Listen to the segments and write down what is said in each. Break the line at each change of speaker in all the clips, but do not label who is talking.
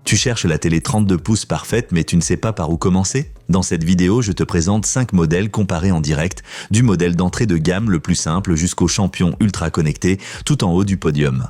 Tu cherches la télé 32 pouces parfaite mais tu ne sais pas par où commencer? Dans cette vidéo, je te présente 5 modèles comparés en direct, du modèle d'entrée de gamme le plus simple jusqu'au champion ultra connecté tout en haut du podium.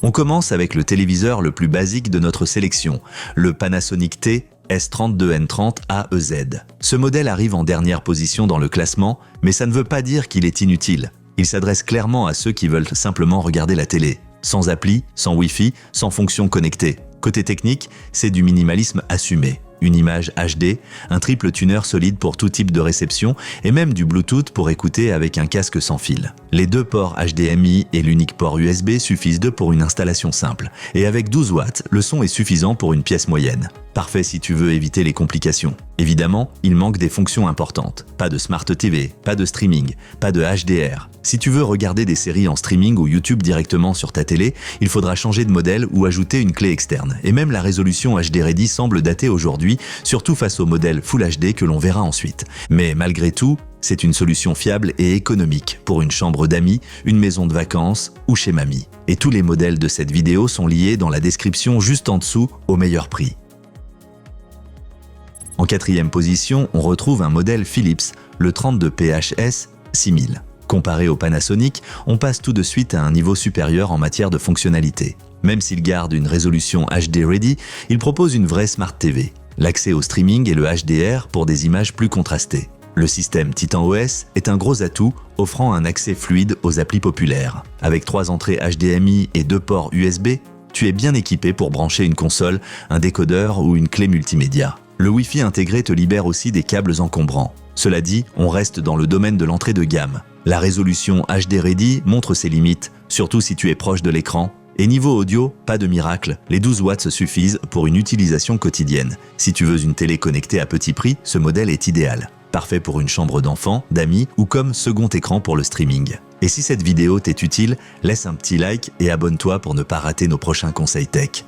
On commence avec le téléviseur le plus basique de notre sélection, le Panasonic T S32N30 AEZ. Ce modèle arrive en dernière position dans le classement, mais ça ne veut pas dire qu'il est inutile. Il s'adresse clairement à ceux qui veulent simplement regarder la télé. Sans appli, sans Wi-Fi, sans fonction connectée. Côté technique, c'est du minimalisme assumé. Une image HD, un triple tuner solide pour tout type de réception et même du Bluetooth pour écouter avec un casque sans fil. Les 2 ports HDMI et l'unique port USB suffisent d'eux pour une installation simple. Et avec 12 watts, le son est suffisant pour une pièce moyenne. Parfait si tu veux éviter les complications. Évidemment, il manque des fonctions importantes. Pas de Smart TV, pas de streaming, pas de HDR. Si tu veux regarder des séries en streaming ou YouTube directement sur ta télé, il faudra changer de modèle ou ajouter une clé externe. Et même la résolution HD Ready semble datée aujourd'hui, surtout face au modèle Full HD que l'on verra ensuite. Mais malgré tout, c'est une solution fiable et économique pour une chambre d'amis, une maison de vacances ou chez mamie. Et tous les modèles de cette vidéo sont liés dans la description juste en dessous au meilleur prix. En 4e position, on retrouve un modèle Philips, le 32 PHS 6000. Comparé au Panasonic, on passe tout de suite à un niveau supérieur en matière de fonctionnalité. Même s'il garde une résolution HD Ready, il propose une vraie Smart TV, l'accès au streaming et le HDR pour des images plus contrastées. Le système TitanOS est un gros atout, offrant un accès fluide aux applis populaires. Avec 3 entrées HDMI et 2 ports USB, tu es bien équipé pour brancher une console, un décodeur ou une clé multimédia. Le Wi-Fi intégré te libère aussi des câbles encombrants. Cela dit, on reste dans le domaine de l'entrée de gamme. La résolution HD Ready montre ses limites, surtout si tu es proche de l'écran. Et niveau audio, pas de miracle, les 12 watts suffisent pour une utilisation quotidienne. Si tu veux une télé connectée à petit prix, ce modèle est idéal. Parfait pour une chambre d'enfant, d'amis ou comme second écran pour le streaming. Et si cette vidéo t'est utile, laisse un petit like et abonne-toi pour ne pas rater nos prochains conseils tech.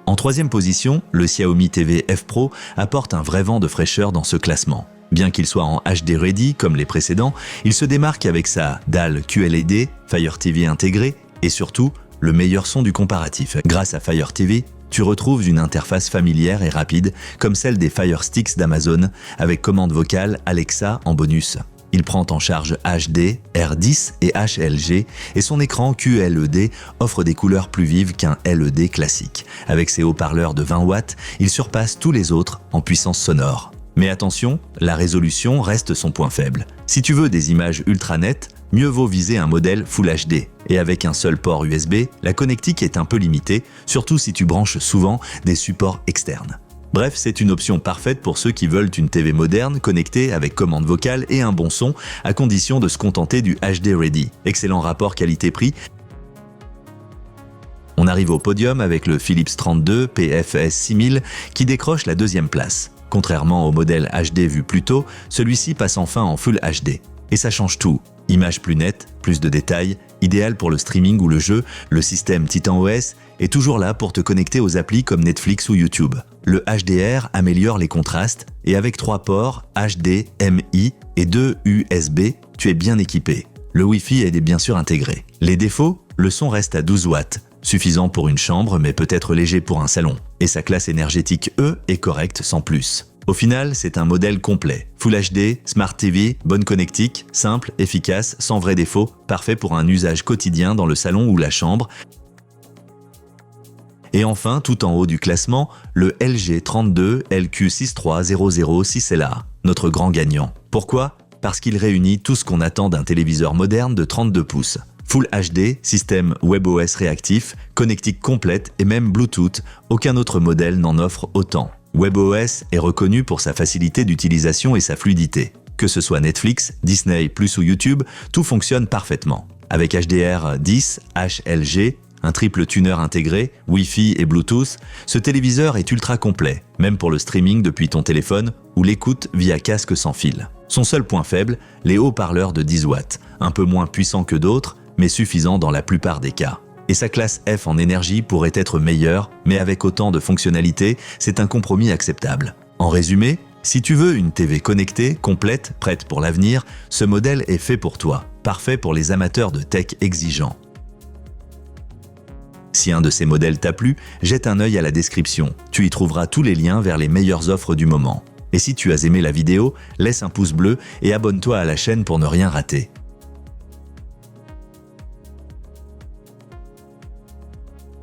En 3e position, le Xiaomi TV F Pro apporte un vrai vent de fraîcheur dans ce classement. Bien qu'il soit en HD Ready comme les précédents, il se démarque avec sa dalle QLED, Fire TV intégrée et surtout le meilleur son du comparatif. Grâce à Fire TV, tu retrouves une interface familière et rapide comme celle des Fire Sticks d'Amazon avec commande vocale Alexa en bonus. Il prend en charge HD, R10 et HLG et son écran QLED offre des couleurs plus vives qu'un LED classique. Avec ses haut-parleurs de 20 watts, il surpasse tous les autres en puissance sonore. Mais attention, la résolution reste son point faible. Si tu veux des images ultra nettes, mieux vaut viser un modèle Full HD. Et avec un seul port USB, la connectique est un peu limitée, surtout si tu branches souvent des supports externes. Bref, c'est une option parfaite pour ceux qui veulent une TV moderne, connectée avec commande vocale et un bon son, à condition de se contenter du HD Ready. Excellent rapport qualité-prix. On arrive au podium avec le Philips 32 PFS 6000 qui décroche la 2e place. Contrairement au modèle HD vu plus tôt, celui-ci passe enfin en Full HD. Et ça change tout. Images plus nettes, plus de détails, idéal pour le streaming ou le jeu, le système TitanOS est toujours là pour te connecter aux applis comme Netflix ou YouTube. Le HDR améliore les contrastes et avec 3 ports HDMI et 2 USB, tu es bien équipé. Le Wi-Fi est bien sûr intégré. Les défauts, le son reste à 12 watts, suffisant pour une chambre mais peut-être léger pour un salon. Et sa classe énergétique est correcte sans plus. Au final, c'est un modèle complet. Full HD, Smart TV, bonne connectique, simple, efficace, sans vrais défauts, parfait pour un usage quotidien dans le salon ou la chambre. Et enfin, tout en haut du classement, le LG 32 LQ63006LA, notre grand gagnant. Pourquoi ? Parce qu'il réunit tout ce qu'on attend d'un téléviseur moderne de 32 pouces. Full HD, système WebOS réactif, connectique complète et même Bluetooth, aucun autre modèle n'en offre autant. WebOS est reconnu pour sa facilité d'utilisation et sa fluidité. Que ce soit Netflix, Disney+ ou YouTube, tout fonctionne parfaitement. Avec HDR10, HLG, un triple tuner intégré, Wi-Fi et Bluetooth, ce téléviseur est ultra complet, même pour le streaming depuis ton téléphone ou l'écoute via casque sans fil. Son seul point faible, les haut-parleurs de 10 watts, un peu moins puissants que d'autres, mais suffisants dans la plupart des cas. Et sa classe F en énergie pourrait être meilleure, mais avec autant de fonctionnalités, c'est un compromis acceptable. En résumé, si tu veux une TV connectée, complète, prête pour l'avenir, ce modèle est fait pour toi, parfait pour les amateurs de tech exigeants. Si un de ces modèles t'a plu, jette un œil à la description. Tu y trouveras tous les liens vers les meilleures offres du moment. Et si tu as aimé la vidéo, laisse un pouce bleu et abonne-toi à la chaîne pour ne rien rater.